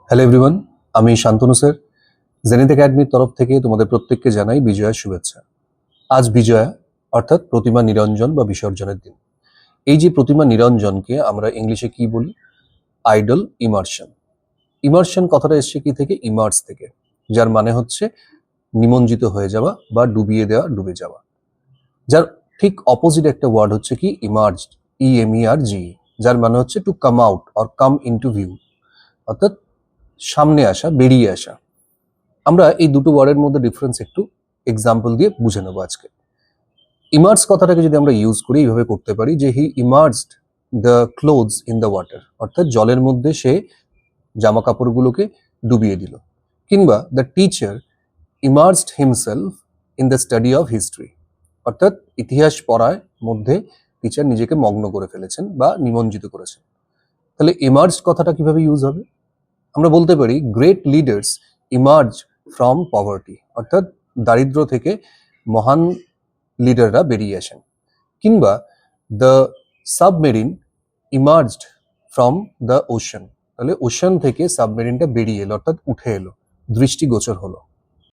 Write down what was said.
Hello everyone, আমি Shantanu sir zenith একাডেমির তরফ থেকে তোমাদের প্রত্যেককে জানাই বিজয়ার শুভেচ্ছা। আজ বিজয়া অর্থাৎ প্রতিমা নিরঞ্জন বা বিসর্জনের দিন। এই যে প্রতিমা নিরঞ্জনকে আমরা ইংলিশে কি বলি? Idol immersion. ইমার্শন কথাটা এসছে কি থেকে? ইমার্স থেকে, যার মানে হচ্ছে নিমজ্জিত হয়ে যাওয়া বা ডুবিয়ে দেওয়া, ডুবে যাওয়া। যার ঠিক অপোজিট একটা ওয়ার্ড হচ্ছে কি ইমার্জড, EMERGE, যার মানে হচ্ছে to come out or come into view, অর্থাৎ সামনে আসা, বেরিয়ে আসা। আমরা এই দুটো ওয়ার্ডের মধ্যে ডিফারেন্স একটু এক্সাম্পল দিয়ে বুঝে নেবো আজকে। ইমার্স কথাটাকে যদি আমরা ইউজ করি, এইভাবে করতে পারি যে he immersed the clothes in the water, অর্থাৎ জলের মধ্যে সে জামা কাপড়গুলোকে ডুবিয়ে দিল। কিংবা the teacher immersed himself in the study of history, অর্থাৎ ইতিহাস পড়ার মধ্যে টিচার নিজেকে মগ্ন করে ফেলেছেন বা নিমজ্জিত করেছেন। তাহলে ইমার্সড কথাটা কিভাবে ইউজ হবে? আমরা বলতে পারি great leaders emerge from poverty, অর্থাৎ দারিদ্র থেকে মহান লিডাররা বেরিয়ে আসেন। কিংবা the submarine emerged from the ocean, তাহলে ওশান থেকে সাবমেরিনটা বেরিয়ে এলো, অর্থাৎ উঠে এলো, দৃষ্টিগোচর হলো।